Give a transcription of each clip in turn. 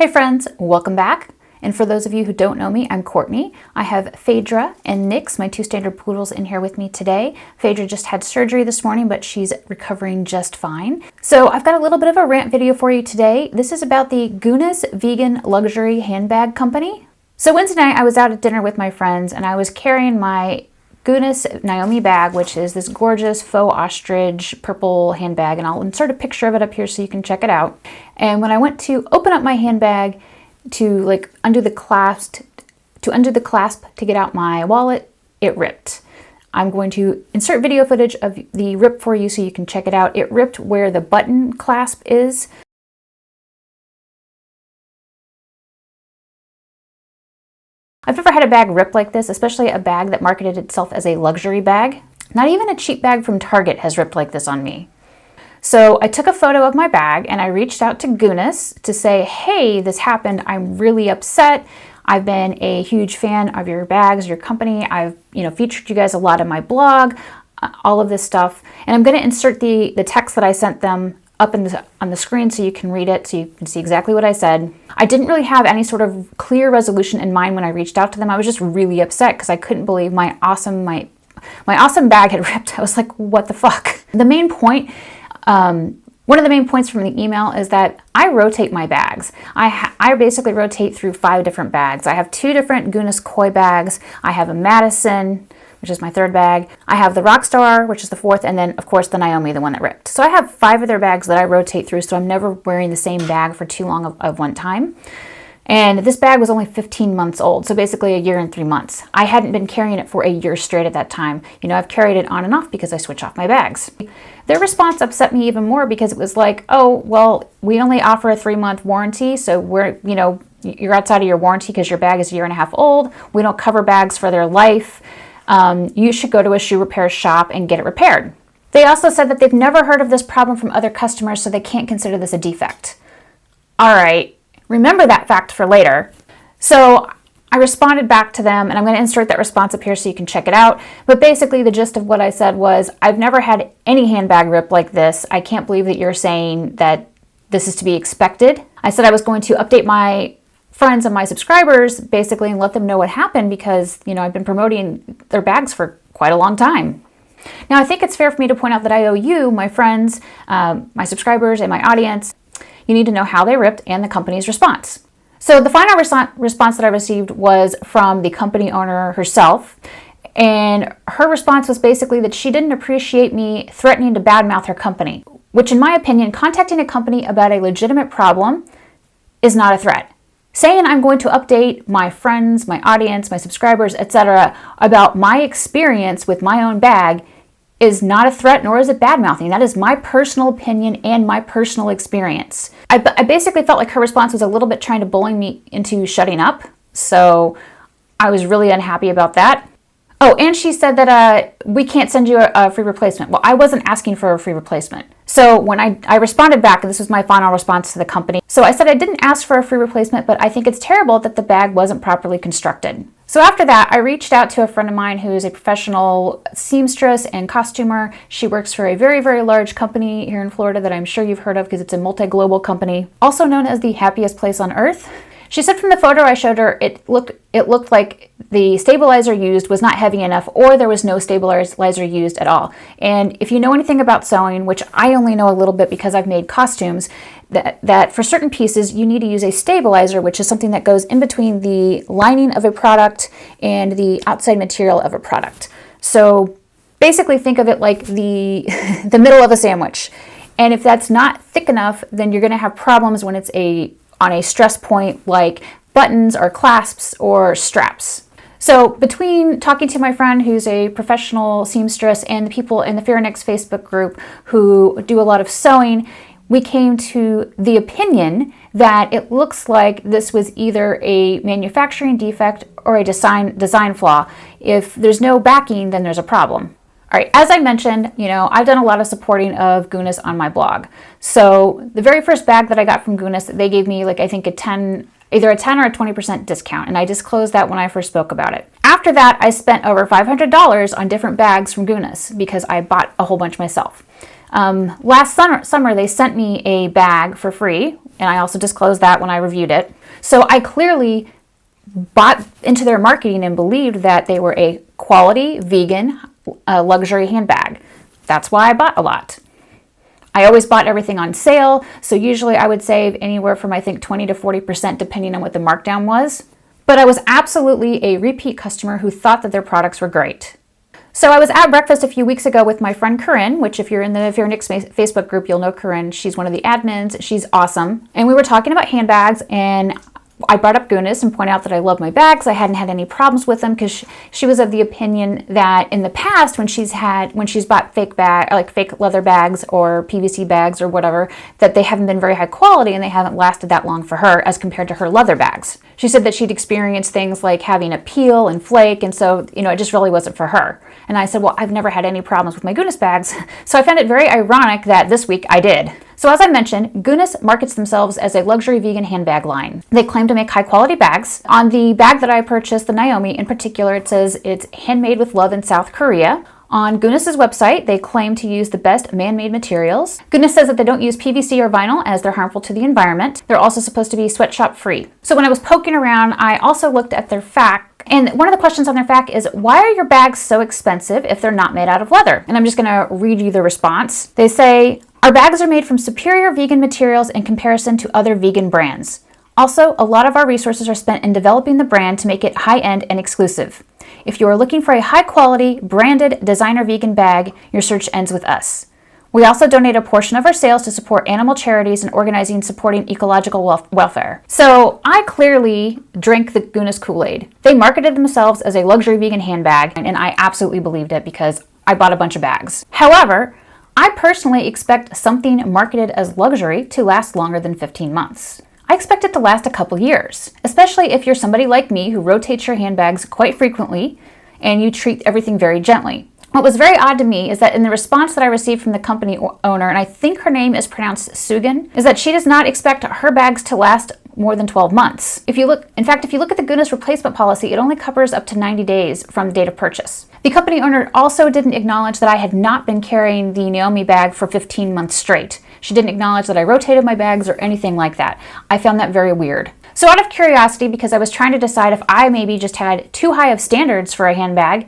Hey friends, welcome back. And for those of you who don't know me, I'm Courtney. I have Phaedra and Nix, my two standard poodles, in here with me today. Phaedra just had surgery this morning, but she's recovering just fine. So I've got a little bit of a rant video for you today. This is about the Gunas Vegan Luxury Handbag Company. So Wednesday night I was out at dinner with my friends and I was carrying my Gunas Naomi bag, which is this gorgeous faux ostrich purple handbag, and I'll insert a picture of it up here so you can check it out. And when I went to open up my handbag to undo the clasp to get out my wallet, it ripped. I'm going to insert video footage of the rip for you so you can check it out. It ripped where the button clasp is. I've never had a bag rip like this, especially a bag that marketed itself as a luxury bag. Not even a cheap bag from Target has ripped like this on me. So I took a photo of my bag and I reached out to Gunas to say, hey, this happened. I'm really upset. I've been a huge fan of your bags, your company. I've featured you guys a lot in my blog, all of this stuff. And I'm going to insert the text that I sent them up on the screen so you can read it, so you can see exactly what I said. I didn't really have any sort of clear resolution in mind when I reached out to them. I was just really upset because I couldn't believe my awesome bag had ripped. I was like, what the fuck? The main point, one of the main points from the email is that I rotate my bags. I basically rotate through 5 different bags. I have 2 different Gunas Koi bags. I have a Madison, which is my 3rd bag. I have the Rockstar, which is the 4th, and then of course the Naomi, the one that ripped. So I have 5 of their bags that I rotate through, so I'm never wearing the same bag for too long of one time. And this bag was only 15 months old, so basically a year and 3 months. I hadn't been carrying it for a year straight at that time. I've carried it on and off because I switch off my bags. Their response upset me even more because it was like, oh, well, we only offer a 3-month warranty, so you're outside of your warranty because your bag is a year and a half old. We don't cover bags for their life. You should go to a shoe repair shop and get it repaired. They also said that they've never heard of this problem from other customers, so they can't consider this a defect. All right, remember that fact for later. So I responded back to them, and I'm going to insert that response up here so you can check it out. But basically the gist of what I said was, I've never had any handbag rip like this. I can't believe that you're saying that this is to be expected. I said I was going to update my friends and my subscribers basically and let them know what happened because, I've been promoting their bags for quite a long time. Now, I think it's fair for me to point out that I owe you, my friends, my subscribers, and my audience, you need to know how they ripped and the company's response. So the final response that I received was from the company owner herself. And her response was basically that she didn't appreciate me threatening to badmouth her company, which in my opinion, contacting a company about a legitimate problem is not a threat. Saying I'm going to update my friends, my audience, my subscribers, etc. about my experience with my own bag is not a threat, nor is it bad-mouthing. That is my personal opinion and my personal experience. I basically felt like her response was a little bit trying to bully me into shutting up, so I was really unhappy about that. Oh, and she said that we can't send you a free replacement. Well, I wasn't asking for a free replacement. So when I responded back, and this was my final response to the company. So I said I didn't ask for a free replacement, but I think it's terrible that the bag wasn't properly constructed. So after that, I reached out to a friend of mine who is a professional seamstress and costumer. She works for a very, very large company here in Florida that I'm sure you've heard of because it's a multi-global company, also known as the happiest place on earth. She said from the photo I showed her, it looked like the stabilizer used was not heavy enough, or there was no stabilizer used at all. And if you know anything about sewing, which I only know a little bit because I've made costumes, that for certain pieces you need to use a stabilizer, which is something that goes in between the lining of a product and the outside material of a product. So basically think of it like the middle of a sandwich. And if that's not thick enough, then you're going to have problems when it's on a stress point like buttons or clasps or straps. So between talking to my friend who's a professional seamstress and the people in the Phaedra Facebook group who do a lot of sewing, we came to the opinion that it looks like this was either a manufacturing defect or a design flaw. If there's no backing, then there's a problem. All right, as I mentioned, I've done a lot of supporting of Gunas on my blog. So the very first bag that I got from Gunas, they gave me I think either a 10 or a 20% discount, and I disclosed that when I first spoke about it. After that, I spent over $500 on different bags from Gunas because I bought a whole bunch myself. Last summer, they sent me a bag for free and I also disclosed that when I reviewed it. So I clearly bought into their marketing and believed that they were a quality, vegan, luxury handbag. That's why I bought a lot. I always bought everything on sale, so usually I would save anywhere from I think 20 to 40% depending on what the markdown was. But I was absolutely a repeat customer who thought that their products were great. So I was at breakfast a few weeks ago with my friend Corinne, which if you're in the Fear Nicks Facebook group, you'll know Corinne. She's one of the admins. She's awesome. And we were talking about handbags, and I brought up Gunas and pointed out that I love my bags. I hadn't had any problems with them because she was of the opinion that in the past when she's bought fake leather bags or PVC bags or whatever, that they haven't been very high quality and they haven't lasted that long for her as compared to her leather bags. She said that she'd experienced things like having a peel and flake, and so, it just really wasn't for her. And I said, well, I've never had any problems with my Gunas bags. So I found it very ironic that this week I did. So as I mentioned, Gunas markets themselves as a luxury vegan handbag line. They claim to make high quality bags. On the bag that I purchased, the Naomi in particular, it says it's handmade with love in South Korea. On Gunas' website, they claim to use the best man-made materials. Gunas says that they don't use PVC or vinyl as they're harmful to the environment. They're also supposed to be sweatshop free. So when I was poking around, I also looked at their FAQ. And one of the questions on their FAQ is, why are your bags so expensive if they're not made out of leather? And I'm just going to read you the response. They say, our bags are made from superior vegan materials in comparison to other vegan brands. Also, a lot of our resources are spent in developing the brand to make it high-end and exclusive. If you are looking for a high-quality, branded, designer vegan bag, your search ends with us. We also donate a portion of our sales to support animal charities and organizing supporting ecological welfare. So I clearly drink the Gunas Kool-Aid. They marketed themselves as a luxury vegan handbag, and I absolutely believed it because I bought a bunch of bags. However, I personally expect something marketed as luxury to last longer than 15 months. I expect it to last a couple years, especially if you're somebody like me who rotates your handbags quite frequently and you treat everything very gently. What was very odd to me is that in the response that I received from the company owner, and I think her name is pronounced Sugan, is that she does not expect her bags to last more than 12 months. If you look at the Gunas replacement policy, it only covers up to 90 days from the date of purchase. The company owner also didn't acknowledge that I had not been carrying the Naomi bag for 15 months straight. She didn't acknowledge that I rotated my bags or anything like that. I found that very weird. So out of curiosity, because I was trying to decide if I maybe just had too high of standards for a handbag,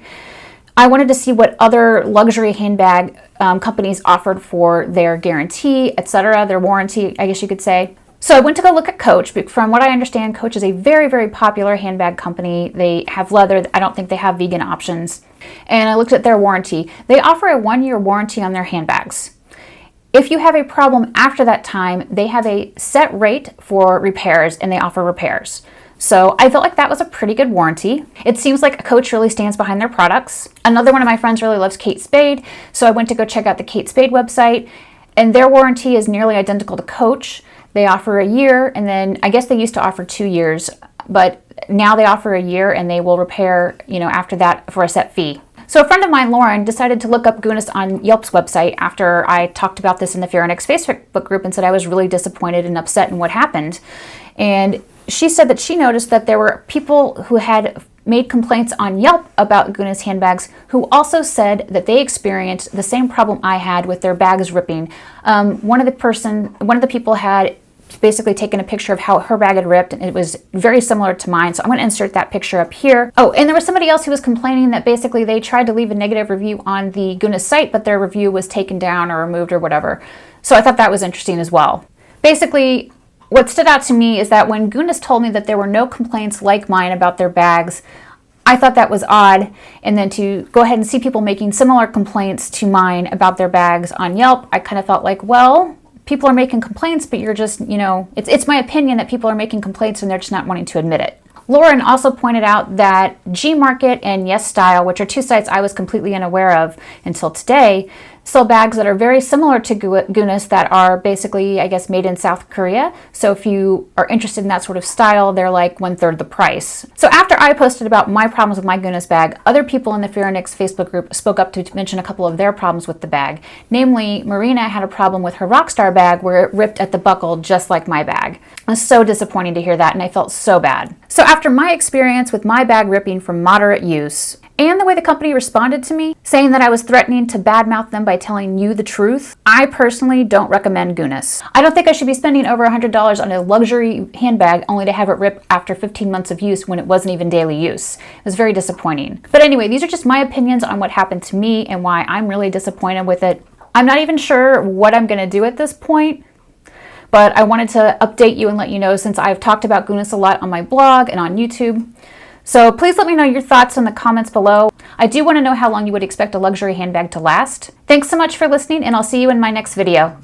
I wanted to see what other luxury handbag companies offered for their guarantee, etc., their warranty, I guess you could say. So I went to go look at Coach. From what I understand, Coach is a very, very popular handbag company. They have leather. I don't think they have vegan options. And I looked at their warranty. They offer a 1-year warranty on their handbags. If you have a problem after that time, they have a set rate for repairs, and they offer repairs. So I felt like that was a pretty good warranty. It seems like Coach really stands behind their products. Another one of my friends really loves Kate Spade, so I went to go check out the Kate Spade website, and their warranty is nearly identical to Coach. They offer a year, and then I guess they used to offer 2 years, but now they offer a year, and they will repair, after that for a set fee. So a friend of mine, Lauren, decided to look up Gunas on Yelp's website after I talked about this in the Fear Nicks Facebook group and said I was really disappointed and upset in what happened. And she said that she noticed that there were people who had made complaints on Yelp about Gunas handbags who also said that they experienced the same problem I had with their bags ripping. One of the people had basically taken a picture of how her bag had ripped, and it was very similar to mine. So I'm going to insert that picture up here. Oh, and there was somebody else who was complaining that basically they tried to leave a negative review on the Gunas site, but their review was taken down or removed or whatever. So I thought that was interesting as well. Basically, what stood out to me is that when Gunas told me that there were no complaints like mine about their bags, I thought that was odd. And then to go ahead and see people making similar complaints to mine about their bags on Yelp, I kind of felt like, well, people are making complaints, but you're just, it's my opinion that people are making complaints and they're just not wanting to admit it. Lauren also pointed out that Gmarket and Yes Style, which are two sites I was completely unaware of until today, sell bags that are very similar to Gunas that are basically, I guess, made in South Korea. So if you are interested in that sort of style, they're like 1/3 the price. So after I posted about my problems with my Gunas bag, other people in the Fear Nicks Facebook group spoke up to mention a couple of their problems with the bag. Namely, Marina had a problem with her Rockstar bag where it ripped at the buckle just like my bag. It was so disappointing to hear that, and I felt so bad. So after my experience with my bag ripping from moderate use, and the way the company responded to me, saying that I was threatening to badmouth them by telling you the truth, I personally don't recommend Guinness. I don't think I should be spending over $100 on a luxury handbag only to have it rip after 15 months of use when it wasn't even daily use. It was very disappointing. But anyway, these are just my opinions on what happened to me and why I'm really disappointed with it. I'm not even sure what I'm going to do at this point, but I wanted to update you and let you know since I've talked about Guinness a lot on my blog and on YouTube. So please let me know your thoughts in the comments below. I do want to know how long you would expect a luxury handbag to last. Thanks so much for listening, and I'll see you in my next video.